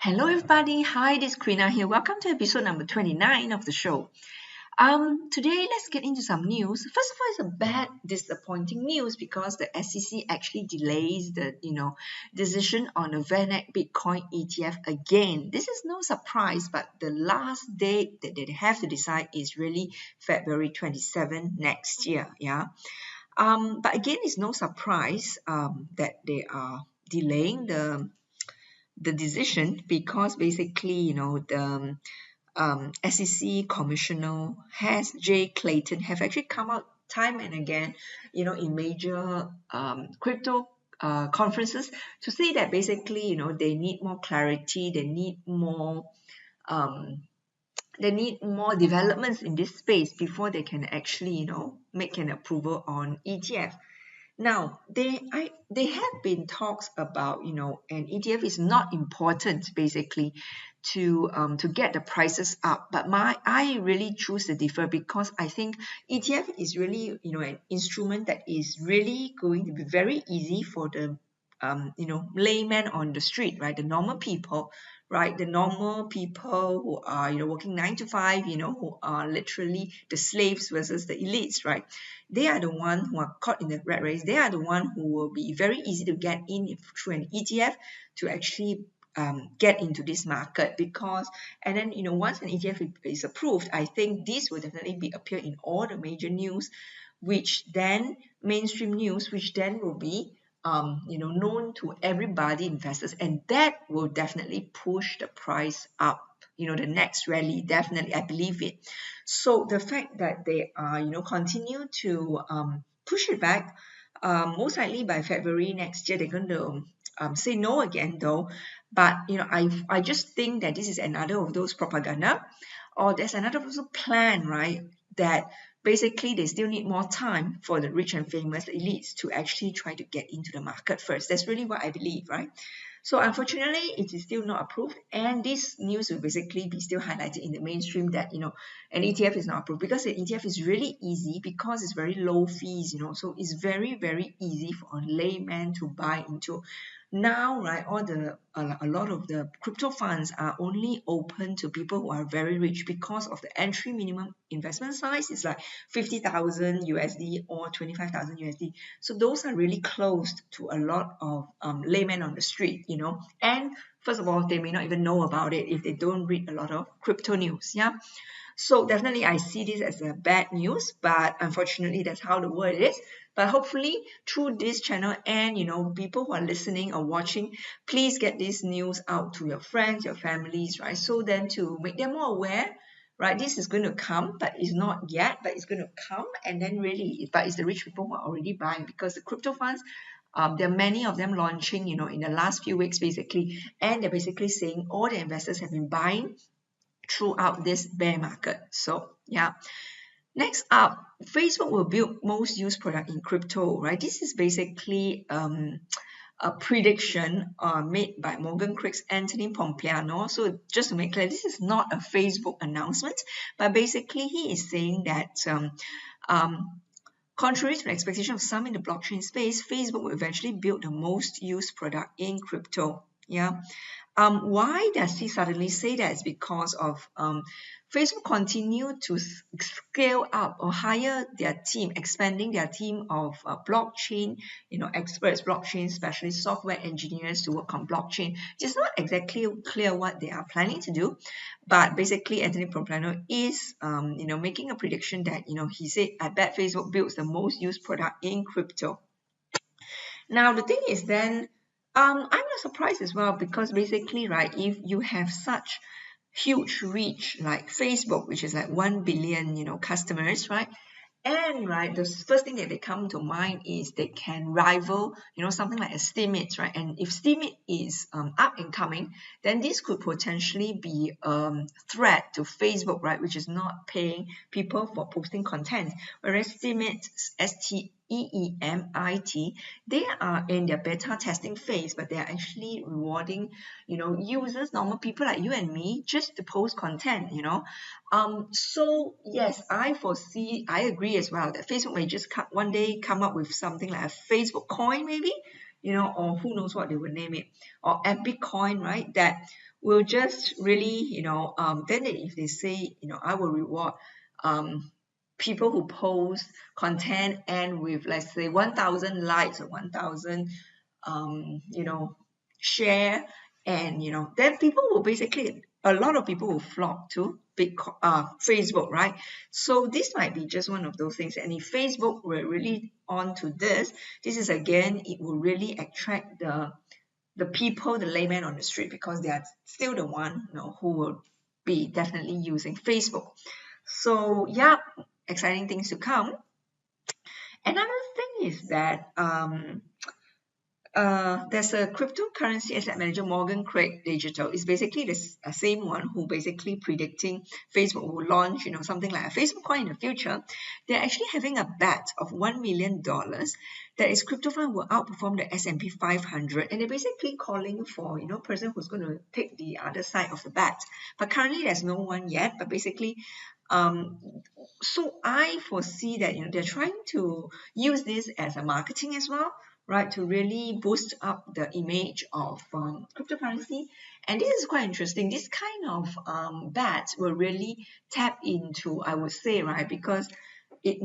Hello everybody, hi, this is Quina here. Welcome to episode number 29 of the show. Today let's get into some news. First of all, it's a bad, disappointing news because the SEC actually delays the decision on the VanEck Bitcoin ETF again. This is no surprise, but the last date that they have to decide is really February 27 next year. But again, it's no surprise that they are delaying the decision because basically, the SEC Commissioner Jay Clayton have actually come out time and again, in major crypto conferences to say that basically, they need more clarity, um, they need more developments in this space before they can actually, make an approval on ETF. Now, they have been talks about, an ETF is not important basically to get the prices up. But I really choose to differ because I think ETF is really, an instrument that is really going to be very easy for the layman on the street, right? The normal people, right? The normal people who are, working 9 to 5, who are literally the slaves versus the elites, right? They are the one who are caught in the rat race. They are the one who will be very easy to get in through an ETF to actually get into this market because, and then, once an ETF is approved, I think this will definitely be appear in all the major news, which then mainstream news, which then will be known to everybody, investors, and that will definitely push the price up. The next rally, definitely, I believe it. So the fact that they are, continue to push it back, most likely by February next year, they're going to say no again, though. But I just think that this is another of those propaganda, or there's another also plan, right? That basically they still need more time for the rich and famous elites to actually try to get into the market first. That's really what I believe, right? So unfortunately, it is still not approved, and this news will basically be still highlighted in the mainstream that an ETF is not approved because the ETF is really easy because it's very low fees, so it's very, very easy for a layman to buy into. Now, right, a lot of the crypto funds are only open to people who are very rich because of the entry minimum investment size is like 50,000 USD or 25,000 USD. So those are really closed to a lot of laymen on the street, and first of all, they may not even know about it if they don't read a lot of crypto news. So definitely I see this as a bad news, but unfortunately that's how the world is. But hopefully through this channel and people who are listening or watching, please get this news out to your friends, your families, right? So then to make them more aware, right? This is going to come, but it's not yet, but it's going to come. And then really, but it's the rich people who are already buying because the crypto funds, there are many of them launching, in the last few weeks basically, and they're basically saying all the investors have been buying throughout this bear market. So yeah. Next up, Facebook will build most used product in crypto, right? This is basically a prediction made by Morgan Creek's Anthony Pompliano. So just to make clear, this is not a Facebook announcement, but basically he is saying that contrary to the expectation of some in the blockchain space, Facebook will eventually build the most used product in crypto. Why does he suddenly say that? It's because of Facebook continue to scale up or hire their team, expanding their team of blockchain, experts, blockchain specialists, software engineers to work on blockchain. It's not exactly clear what they are planning to do, but basically Anthony Pompliano is, making a prediction that, he said, I bet Facebook builds the most used product in crypto. Now, the thing is then, I'm not surprised as well because basically, right, if you have such huge reach like Facebook, which is like 1 billion, customers, right? And right, the first thing that they come to mind is they can rival, something like a Steemit, right? And if Steemit is up and coming, then this could potentially be a threat to Facebook, right? Which is not paying people for posting content. Whereas Steemit, STEEMIT, they are in their beta testing phase, but they are actually rewarding, users, normal people like you and me, just to post content, So yes, I agree as well that Facebook may just one day come up with something like a Facebook coin maybe, or who knows what they would name it, or Epic coin, right? That will just really, then if they say, I will reward um, people who post content and with, let's say, 1,000 likes or 1,000, share, and, then people will basically, a lot of people will flock to Facebook, right? So this might be just one of those things. And if Facebook were really onto this is again, it will really attract the people, the layman on the street, because they are still the one, who will be definitely using Facebook. So yeah, exciting things to come. Another thing is that there's a cryptocurrency asset manager, Morgan Craig Digital. It's basically the same one who basically predicting Facebook will launch, something like a Facebook coin in the future. They're actually having a bet of $1 million that is crypto fund will outperform the S&P 500, and they're basically calling for, person who's going to take the other side of the bet. But currently there's no one yet, but basically so I foresee that they're trying to use this as a marketing as well, right, to really boost up the image of cryptocurrency. And this is quite interesting. This kind of bets will really tap into, I would say, right, because it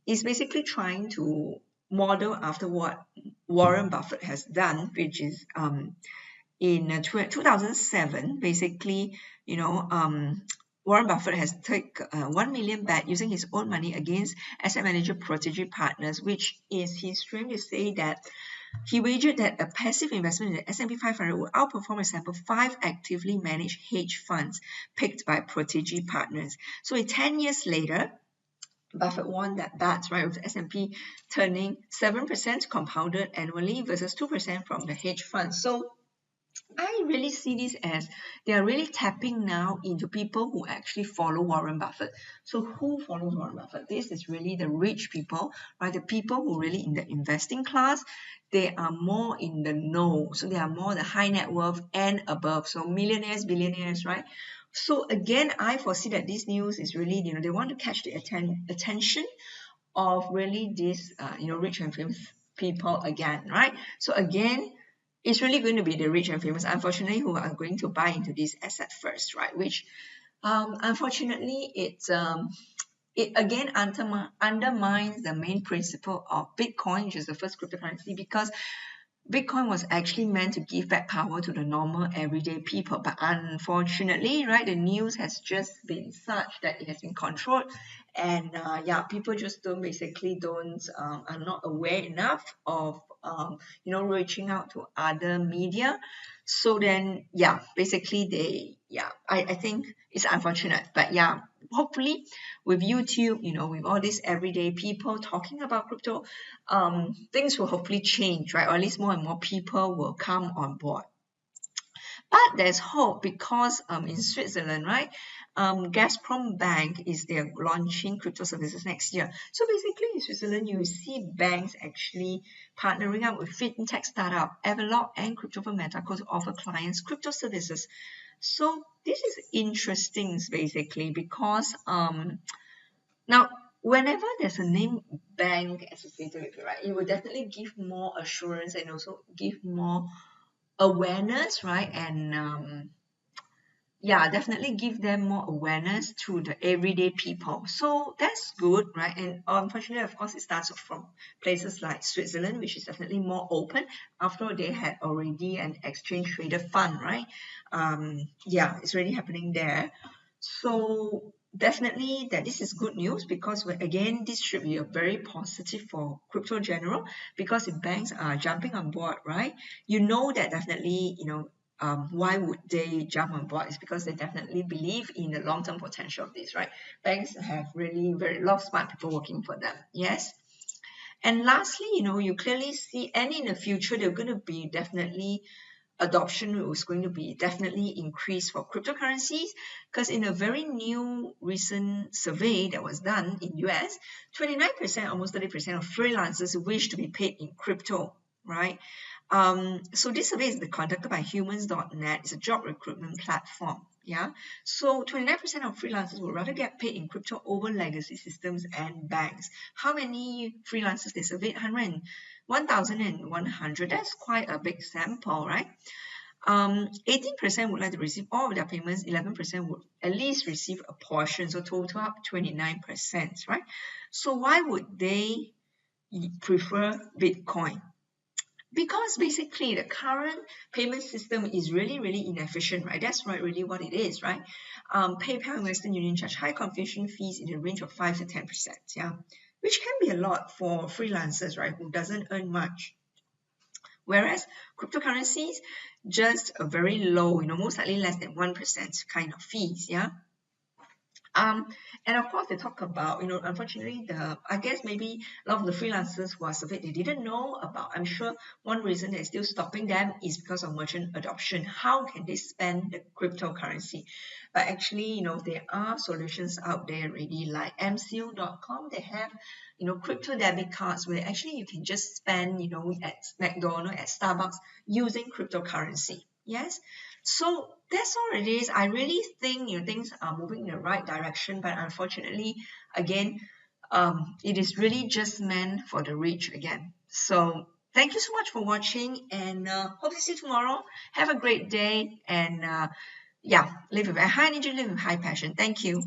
is basically trying to model after what Warren Buffett has done, which is in 2007, basically, Warren Buffett has taken 1 million bet using his own money against asset manager Protege Partners, which is his trying to say that he wagered that a passive investment in the S&P 500 would outperform a sample 5 actively managed hedge funds picked by Protege Partners. So 10 years later, Buffett won that bet, right, with S&P turning 7% compounded annually versus 2% from the hedge fund. So I really see this as they are really tapping now into people who actually follow Warren Buffett. So who follows Warren Buffett? This is really the rich people, right? The people who really in the investing class, they are more in the know. So they are more the high net worth and above. So millionaires, billionaires, right? So again, I foresee that this news is really, they want to catch the attention of really these, rich and famous people again, right? So again, it's really going to be the rich and famous, unfortunately, who are going to buy into this asset first, right? Which, unfortunately, it again undermines the main principle of Bitcoin, which is the first cryptocurrency, because Bitcoin was actually meant to give back power to the normal everyday people. But unfortunately, right, the news has just been such that it has been controlled. And people just are not aware enough of, reaching out to other media. So then, basically I think it's unfortunate. But hopefully with YouTube, with all these everyday people talking about crypto, things will hopefully change, right? Or at least more and more people will come on board. But there's hope because in Switzerland, right, Gazprom Bank they're launching crypto services next year. So basically in Switzerland, you see banks actually partnering up with fintech startup Everlock and crypto Metaco to offer clients crypto services. So this is interesting basically because now, whenever there's a name bank associated with it, right, it will definitely give more assurance and also give more awareness, right? And definitely give them more awareness to the everyday people. So that's good, right? And unfortunately, of course, it starts from places like Switzerland, which is definitely more open. After all, they had already an exchange traded fund, right? It's already happening there. So definitely that this is good news because again, this should be a very positive for crypto general, because if banks are jumping on board, right? You know that definitely, why would they jump on board? It's because they definitely believe in the long-term potential of this, right? Banks have really very lot of smart people working for them. Yes. And lastly, you clearly see, and in the future, they're going to be definitely adoption was going to be definitely increased for cryptocurrencies, because in a very new recent survey that was done in US, 29%, almost 30% of freelancers wish to be paid in crypto, right? So this survey is conducted by humans.net. It's a job recruitment platform. Yeah. So 29% of freelancers would rather get paid in crypto over legacy systems and banks. How many freelancers they surveyed? 1,100. That's quite a big sample, right? 18% would like to receive all of their payments, 11% would at least receive a portion, so total up 29%, right? So why would they prefer Bitcoin? Because basically the current payment system is really inefficient, right? That's right, really what it is, right? PayPal and Western Union charge high confirmation fees in the range of 5 to 10%, yeah, which can be a lot for freelancers, right, who doesn't earn much. Whereas cryptocurrencies, just a very low, most likely less than 1% kind of fees, yeah. And of course, they talk about, unfortunately, I guess maybe a lot of the freelancers who are surveyed, they didn't know about. I'm sure one reason that's still stopping them is because of merchant adoption. How can they spend the cryptocurrency? But actually, there are solutions out there already, like mco.com. They have, crypto debit cards where actually you can just spend, at McDonald's, at Starbucks using cryptocurrency. Yes. So that's all it is. I really think things are moving in the right direction, but unfortunately, again, it is really just meant for the rich again. So thank you so much for watching, and hope to see you tomorrow. Have a great day, and yeah, live with a high energy, live with high passion. Thank you.